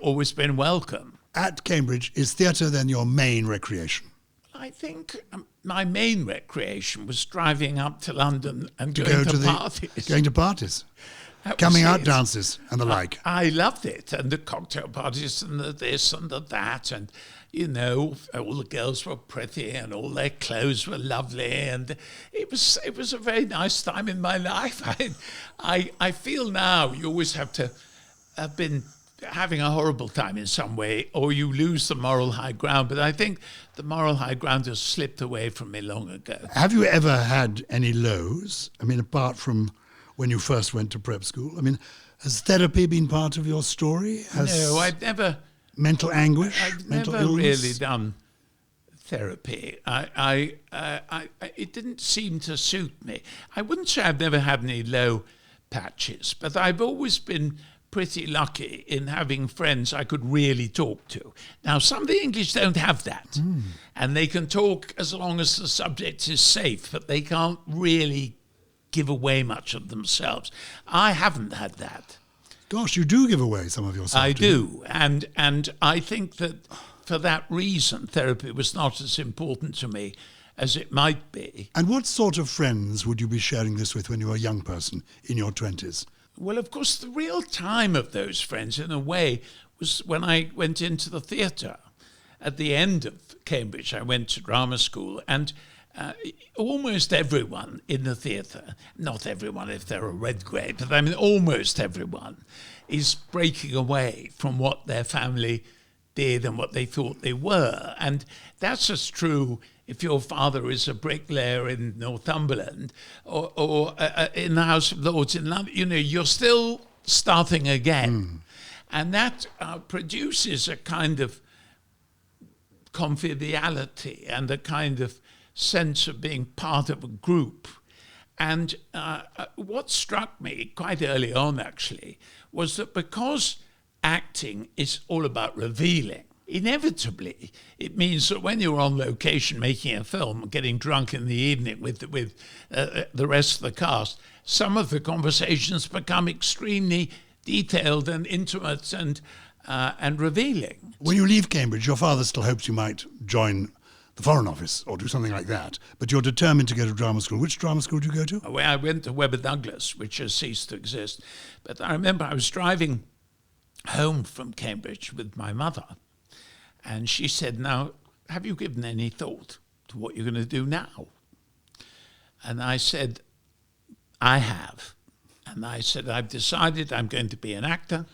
always been welcome. At Cambridge, is theatre then your main recreation? I think my main recreation was driving up to London and going to parties. Going to parties. That Coming was out it. dances and the like. I loved it, and the cocktail parties and the this and the that, and all the girls were pretty and all their clothes were lovely, and it was a very nice time in my life. I feel now you always have to have been having a horrible time in some way, or you lose the moral high ground. But I think the moral high ground has slipped away from me long ago. Have you ever had any lows? I mean, apart from when you first went to prep school? I mean, has therapy been part of your story? No, I've never. Mental anguish, mental never illness? really done therapy. It didn't seem to suit me. I wouldn't say I've never had any low patches, but I've always been pretty lucky in having friends I could really talk to. Now, some of the English don't have that, and they can talk as long as the subject is safe, but they can't really give away much of themselves. I haven't had that. Gosh, you do give away some of yourself. I do, and I think that for that reason, therapy was not as important to me as it might be. And what sort of friends would you be sharing this with when you were a young person in your 20s? Well, of course, the real time of those friends, in a way, was when I went into the theatre. At the end of Cambridge, I went to drama school, and almost everyone in the theatre, not everyone if they're a red grade, but I mean almost everyone, is breaking away from what their family did and what they thought they were. And that's as true if your father is a bricklayer in Northumberland or in the House of Lords in London. You're still starting again. And that produces a kind of conviviality and a kind of sense of being part of a group. And what struck me quite early on, actually, was that because acting is all about revealing, inevitably it means that when you're on location making a film, getting drunk in the evening with the rest of the cast, some of the conversations become extremely detailed and intimate and revealing. When you leave Cambridge, your father still hopes you might join the Foreign Office or do something like that, but you're determined to go to drama school. Which drama school did you go to? I went to Webber Douglas, which has ceased to exist. But I remember I was driving home from Cambridge with my mother, and she said, "Now, have you given any thought to what you're going to do now?" And I said, "I have." And I said, "I've decided I'm going to be an actor.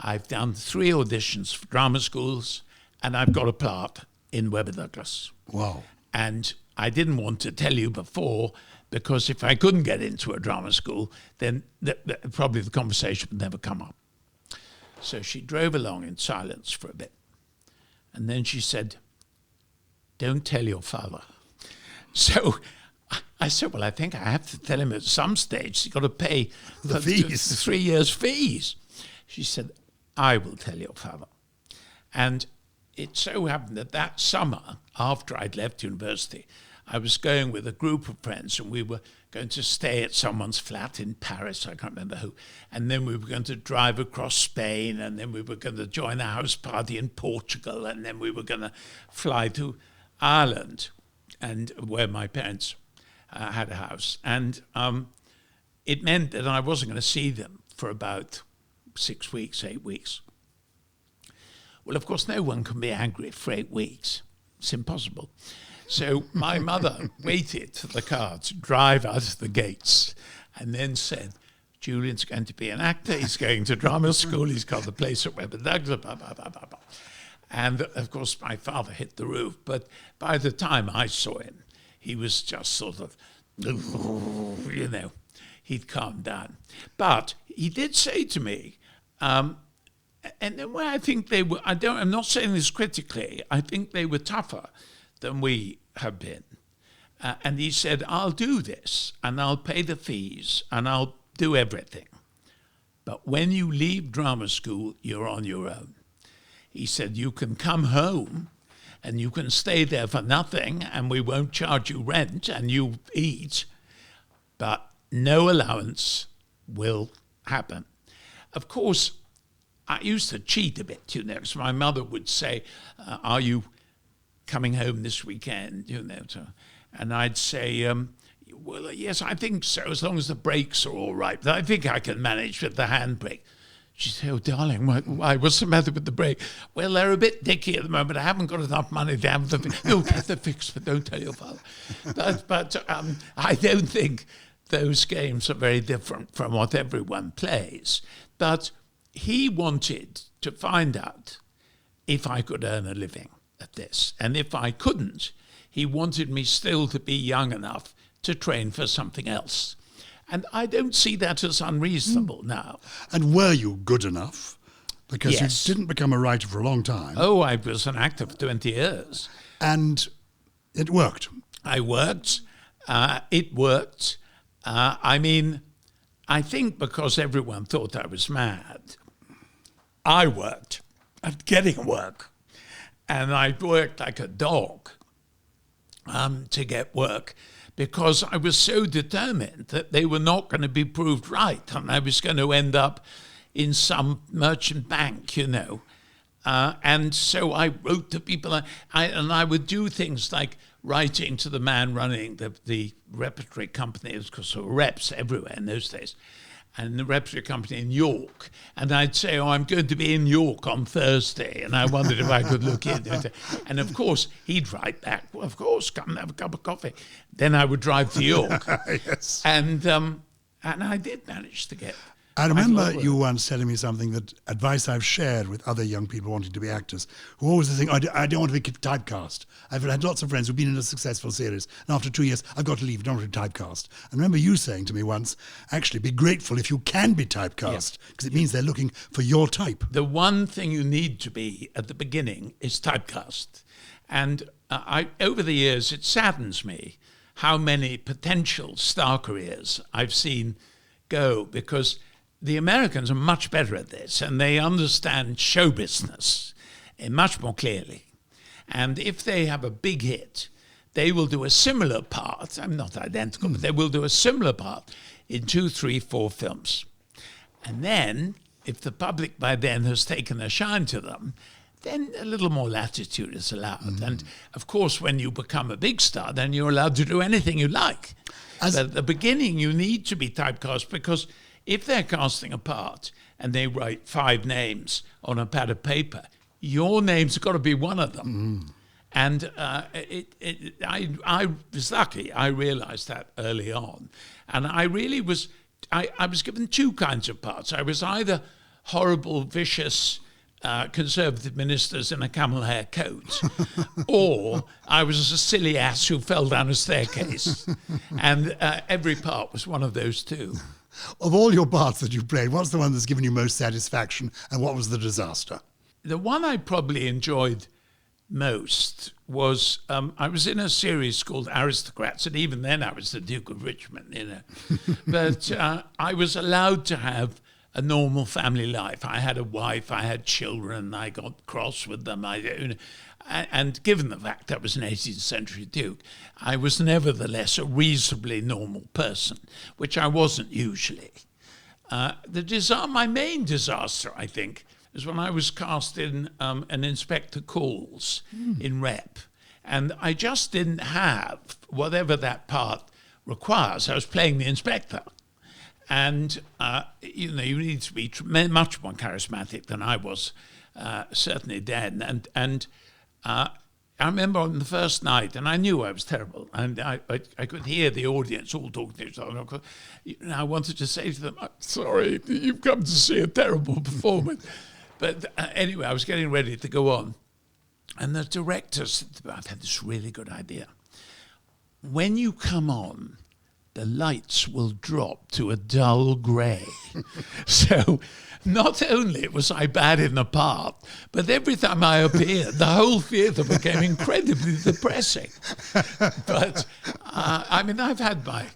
I've done 3 auditions for drama schools, and I've got a part in Webber Douglas." Wow. And I didn't want to tell you before, because if I couldn't get into a drama school, then probably the conversation would never come up. So she drove along in silence for a bit. And then she said, "Don't tell your father." So I said, "Well, I think I have to tell him at some stage. He's got to pay The fees. the 3 years' fees." She said, "I will tell your father." And it so happened that summer, after I'd left university, I was going with a group of friends, and we were going to stay at someone's flat in Paris, I can't remember who, and then we were going to drive across Spain, and then we were going to join a house party in Portugal, and then we were going to fly to Ireland, and where my parents had a house. And it meant that I wasn't going to see them for about 6 weeks, 8 weeks. Well, of course, no one can be angry for 8 weeks. It's impossible. So my mother waited for the car to drive out of the gates and then said, "Julian's going to be an actor. He's going to drama school. He's got the place at Webber Douglas, blah, blah, blah, blah, blah." And, of course, my father hit the roof. But by the time I saw him, he was just sort of, he'd calmed down. But he did say to me, and then where I think they were, I'm not saying this critically, I think they were tougher than we have been. And he said, I'll do this, and I'll pay the fees, and I'll do everything. But when you leave drama school, you're on your own. He said, you can come home, and you can stay there for nothing, and we won't charge you rent, and you eat, but no allowance will happen. Of course, I used to cheat a bit, because my mother would say, are you coming home this weekend? And I'd say, well, yes, I think so, as long as the brakes are all right. But I think I can manage with the handbrake. She'd say, oh, darling, why? What's the matter with the brake? Well, they're a bit dicky at the moment. I haven't got enough money to have them. You'll get them fixed, but don't tell your father. But I don't think those games are very different from what everyone plays. But he wanted to find out if I could earn a living at this. And if I couldn't, he wanted me still to be young enough to train for something else. And I don't see that as unreasonable now. And were you good enough? Because Yes. you didn't become a writer for a long time. Oh, I was an actor for 20 years. And it worked. I worked. It worked. I mean, I think because everyone thought I was mad, I worked at getting work. And I worked like a dog to get work, because I was so determined that they were not going to be proved right, and I was going to end up in some merchant bank, And so I wrote to people, and I would do things like writing to the man running the repertory company, because there were reps everywhere in those days, and the repertory company in York. And I'd say, oh, I'm going to be in York on Thursday, and I wondered if I could look in. And of course, he'd write back, well, of course, come and have a cup of coffee. Then I would drive to York. Yes. And I did manage to get... I remember you once telling me something, that advice I've shared with other young people wanting to be actors, who always think, I don't want to be typecast. I've had lots of friends who've been in a successful series, and after 2 years, I've got to leave, I don't want to be typecast. And remember you saying to me once, actually, be grateful if you can be typecast, because it means they're looking for your type. The one thing you need to be at the beginning is typecast. And over the years, it saddens me how many potential star careers I've seen go, because the Americans are much better at this, and they understand show business much more clearly. And if they have a big hit, they will do a similar part. I'm not identical, but they will do a similar part in 2, 3, 4 films. And then, if the public by then has taken a shine to them, then a little more latitude is allowed. And of course, when you become a big star, then you're allowed to do anything you like. But at the beginning, you need to be typecast, because if they're casting a part and they write 5 names on a pad of paper, your name's got to be one of them. And I was lucky. I realized that early on. And I really was, I was given 2 kinds of parts. I was either horrible, vicious, conservative ministers in a camel hair coat, or I was a silly ass who fell down a staircase. And every part was one of those 2. Of all your parts that you've played, what's the one that's given you most satisfaction, and what was the disaster? The one I probably enjoyed most was, I was in a series called Aristocrats, and even then I was the Duke of Richmond, But I was allowed to have a normal family life. I had a wife, I had children, I got cross with them. And given the fact I was an 18th century Duke, I was nevertheless a reasonably normal person, which I wasn't usually. My main disaster, I think, is when I was cast in an Inspector Calls in Rep. And I just didn't have whatever that part requires. I was playing the inspector. And, you need to be much more charismatic than I was, certainly then. And I remember on the first night, and I knew I was terrible, and I could hear the audience all talking to each other. And I wanted to say to them, I'm sorry, you've come to see a terrible performance. But anyway, I was getting ready to go on. And the director said, I've had this really good idea. When you come on, the lights will drop to a dull grey. So not only was I bad in the part, but every time I appeared, the whole theatre became incredibly depressing. But, I've had my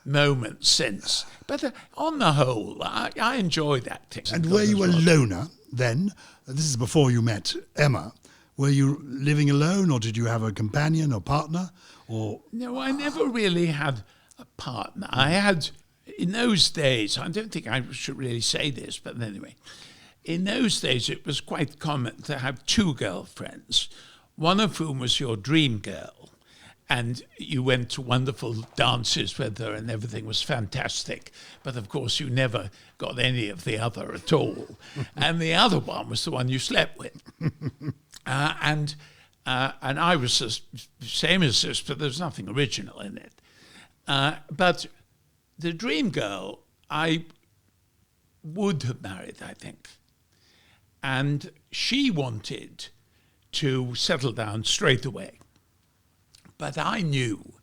moments since. But on the whole, I enjoyed acting. And were you a loner then? This is before you met Emma. Were you living alone, or did you have a companion or partner? Or no, I never really had a partner. I had, in those days, I don't think I should really say this, but anyway, in those days it was quite common to have two girlfriends, one of whom was your dream girl, and you went to wonderful dances with her and everything was fantastic, but of course you never got any of the other at all. And the other one was the one you slept with. And I was the same as this, but there's nothing original in it. But the dream girl, I would have married, I think. And she wanted to settle down straight away. But I knew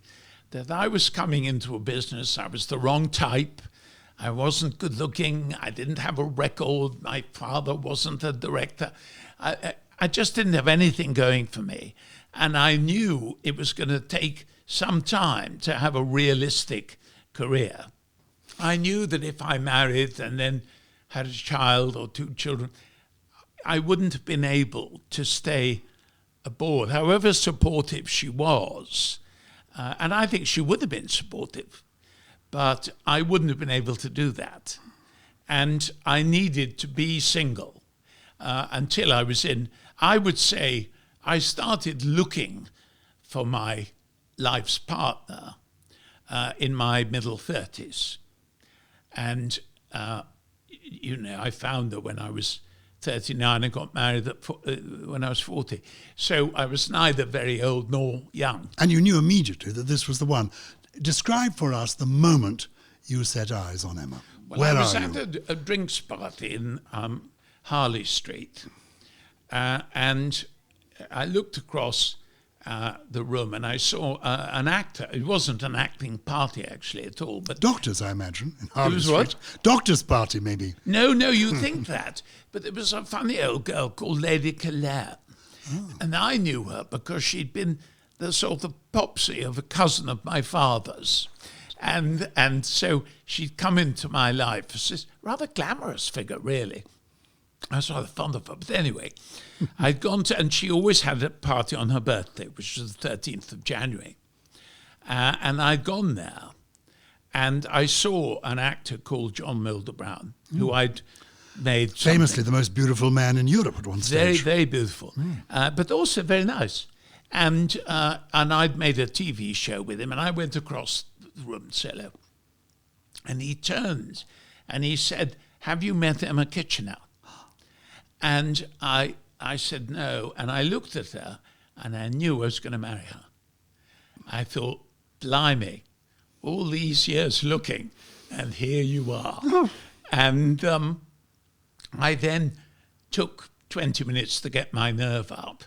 that I was coming into a business, I was the wrong type, I wasn't good looking, I didn't have a record, my father wasn't a director. I just didn't have anything going for me. And I knew it was going to take some time to have a realistic career. I knew that if I married and then had a child or two children, I wouldn't have been able to stay aboard, however supportive she was. And I think she would have been supportive, but I wouldn't have been able to do that. And I needed to be single until I was in, I would say, I started looking for my life's partner in my middle 30s. And, I found her when I was 39 and got married when I was 40. So I was neither very old nor young. And you knew immediately that this was the one. Describe for us the moment you set eyes on Emma. Well, Where I was are at you? a drinks party in Harley Street. And I looked across the room and I saw an actor. It wasn't an acting party actually at all, but Doctors, I imagine. In Harley It was Street. what? Doctors' party, maybe. No, you think that. But there was a funny old girl called Lady Claire. Oh. And I knew her because she'd been the sort of popsy of a cousin of my father's. And so she'd come into my life as this rather glamorous figure, really. I was rather fond of her. But anyway, I'd gone to, and she always had a party on her birthday, which was the 13th of January. And I'd gone there, and I saw an actor called John Milder Brown, who I'd made Famously the most beautiful man in Europe at one very, stage. very beautiful, but also very nice. And I'd made a TV show with him, and I went across the room to say hello. And he turned, and he said, "Have you met Emma Kitchener?" And I said no, and I looked at her, and I knew I was going to marry her. I thought, blimey, all these years looking, and here you are. And I then took 20 minutes to get my nerve up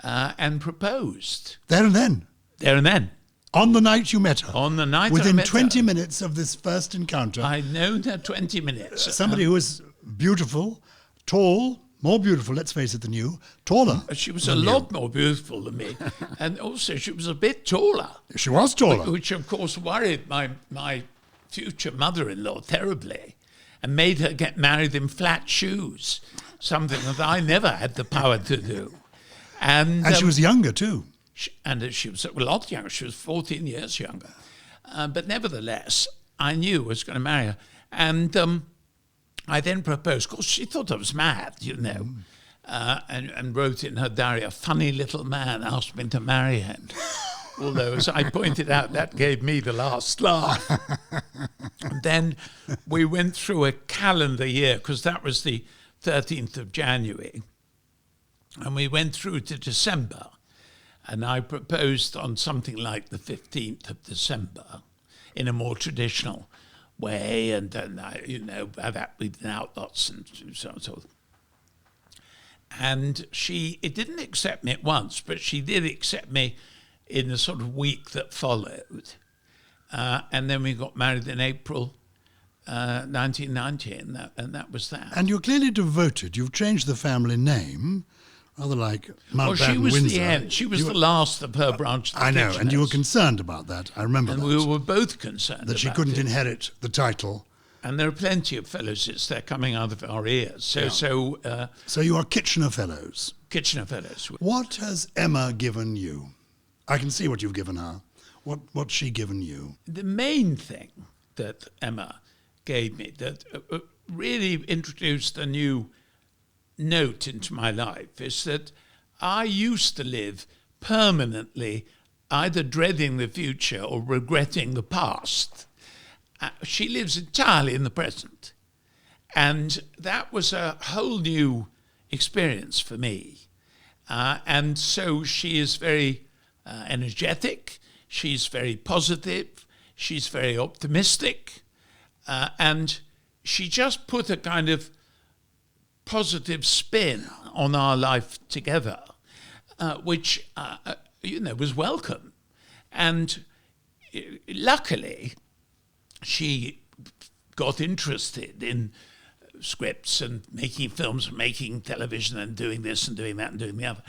and proposed. There and then. There and then. On the night you met her. On the night I Within met 20 her. minutes of this first encounter. I'd known her 20 minutes. Somebody who was beautiful, tall, more beautiful, let's face it, than you, taller. She was a lot more beautiful than me. And also she was a bit taller. She was taller. Which of course worried my future mother-in-law terribly and made her get married in flat shoes, something that I never had the power to do. And she was younger too. She was a lot younger. She was 14 years younger. But nevertheless, I knew I was going to marry her. And I then proposed. Of course, she thought I was mad, and wrote in her diary, "A funny little man asked me to marry him." Although, as I pointed out, that gave me the last laugh. And then we went through a calendar year, because that was the 13th of January. And we went through to December. And I proposed on something like the 15th of December in a more traditional way. And then, that with outlots and so on and so forth. And it didn't accept me at once, but she did accept me in the sort of week that followed. And then we got married in April 1990, and that was that. And you're clearly devoted. You've changed the family name, rather like Mountbatten Well, she was Windsor. the end. She was the last of her branch. I know, and you were concerned about that. I remember and that. we were both concerned that she about couldn't it. inherit the title. And there are plenty of Fellowses there coming out of our ears. So you are Kitchener Fellows. Kitchener Fellows. What has Emma given you? I can see what you've given her. What's she given you? The main thing that Emma gave me that really introduced a new note into my life is that I used to live permanently either dreading the future or regretting the past. She lives entirely in the present. And that was a whole new experience for me. And so she is very energetic. She's very positive. She's very optimistic. And she just put a kind of positive spin on our life together, which, was welcome. And luckily, she got interested in scripts and making films, and making television, and doing this and doing that and doing the other,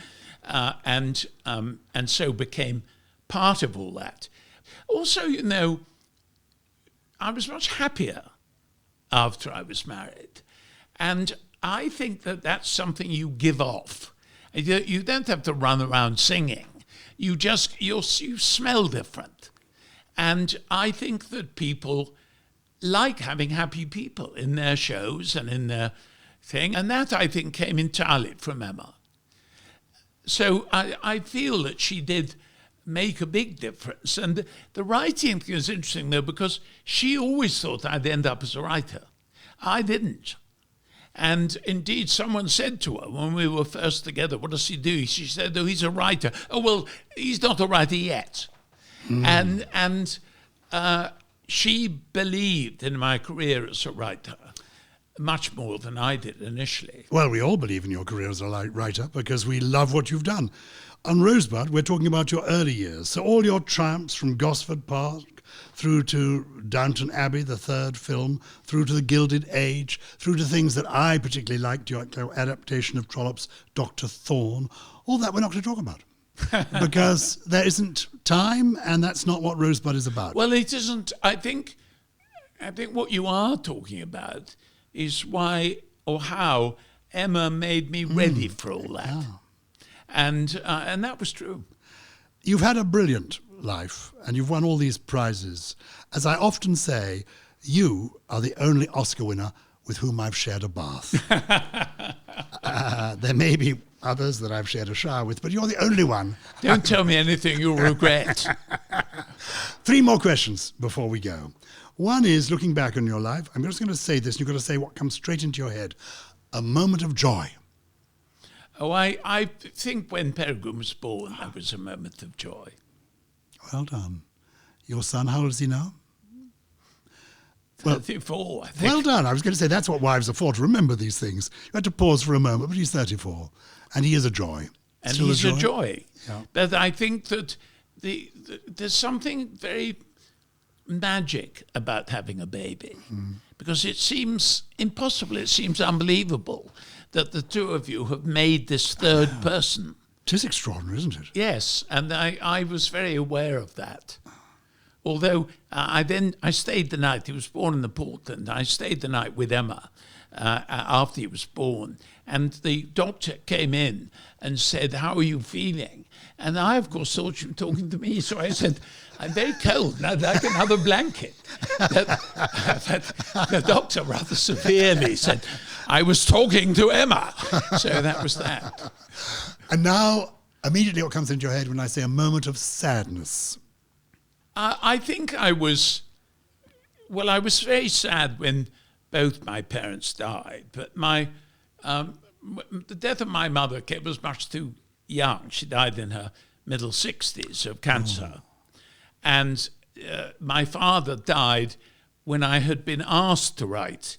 and so became part of all that. Also, I was much happier after I was married, and I think that that's something you give off. You don't have to run around singing. You smell different. And I think that people like having happy people in their shows and in their thing. And that, I think, came entirely from Emma. So I feel that she did make a big difference. And the writing thing is interesting, though, because she always thought I'd end up as a writer. I didn't. And indeed, someone said to her when we were first together, what does he do? She said, oh, he's a writer. Oh, well, he's not a writer yet. And she believed in my career as a writer much more than I did initially. Well, we all believe in your career as a writer because we love what you've done. On Rosebud, we're talking about your early years. So all your triumphs from Gosford Park through to Downton Abbey, the third film, through to the Gilded Age, through to things that I particularly liked, your adaptation of Trollope's Dr. Thorne. All that we're not going to talk about. Because there isn't time, and that's not what Rosebud is about. Well, it isn't. I think what you are talking about is why or how Emma made me ready for all that. Yeah. And that was true. You've had a brilliant life, and you've won all these prizes. As I often say, you are the only Oscar winner with whom I've shared a bath. There may be others that I've shared a shower with, but you're the only one. Don't tell me anything you'll regret. 3 more questions before we go. One is, looking back on your life, I'm just going to say this, and you've got to say what comes straight into your head. A moment of joy. Oh, I think when Peregrine was born, that was a moment of joy. Well done. Your son, how old is he now? 34, I think. Well done. I was going to say that's what wives are for, to remember these things. You had to pause for a moment, but he's 34. And he is a joy. And he's a joy. Yeah. But I think that there's something very magic about having a baby. Because it seems impossible, it seems unbelievable that the two of you have made this third person. It is extraordinary, isn't it? Yes, and I was very aware of that. Although I stayed the night, he was born in the Portland, I stayed the night with Emma after he was born. And the doctor came in and said, how are you feeling? And I, of course, thought you were talking to me. So I said, I'm very cold and I'd like another blanket. But the doctor rather severely said, I was talking to Emma. So that was that. And now, immediately what comes into your head when I say a moment of sadness? I think I was very sad when both my parents died. But the death of my mother was much too young. She died in her middle 60s of cancer. And my father died when I had been asked to write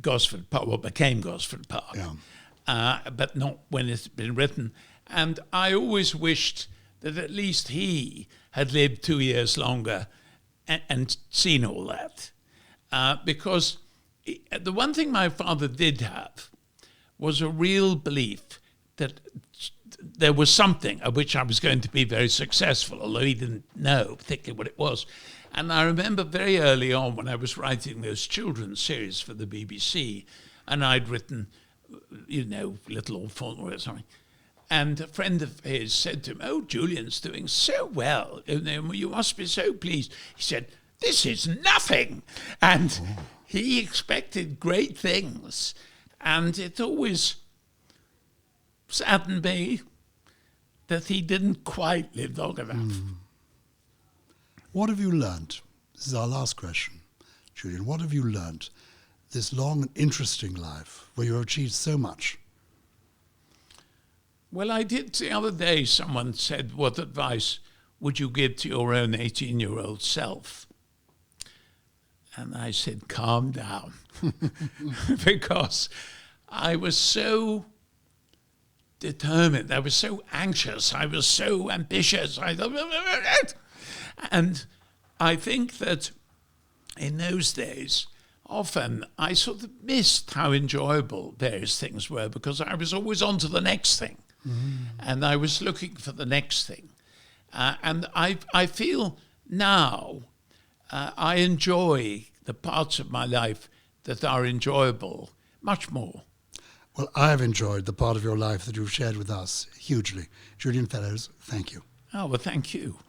Gosford Park, what became Gosford Park, but not when it had been written. And I always wished that at least he had lived 2 years longer and seen all that. Because the one thing my father did have was a real belief that there was something at which I was going to be very successful, although he didn't know particularly what it was. And I remember very early on when I was writing those children's series for the BBC, and I'd written, Little Old Fauntleroy or something. And a friend of his said to him, "Oh, Julian's doing so well. You must be so pleased." He said, "This is nothing." And he expected great things. And it always saddened me that he didn't quite live long enough. What have you learnt? This is our last question, Julian. What have you learnt this long and interesting life where you have achieved so much? Well, I did the other day, someone said, "What advice would you give to your own 18-year-old self?" And I said, "Calm down." Because I was so determined, I was so anxious, I was so ambitious. And I think that in those days, often I sort of missed how enjoyable various things were because I was always on to the next thing. And I was looking for the next thing. And I feel now I enjoy the parts of my life that are enjoyable much more. Well, I have enjoyed the part of your life that you've shared with us hugely. Julian Fellowes, thank you. Oh, well, thank you.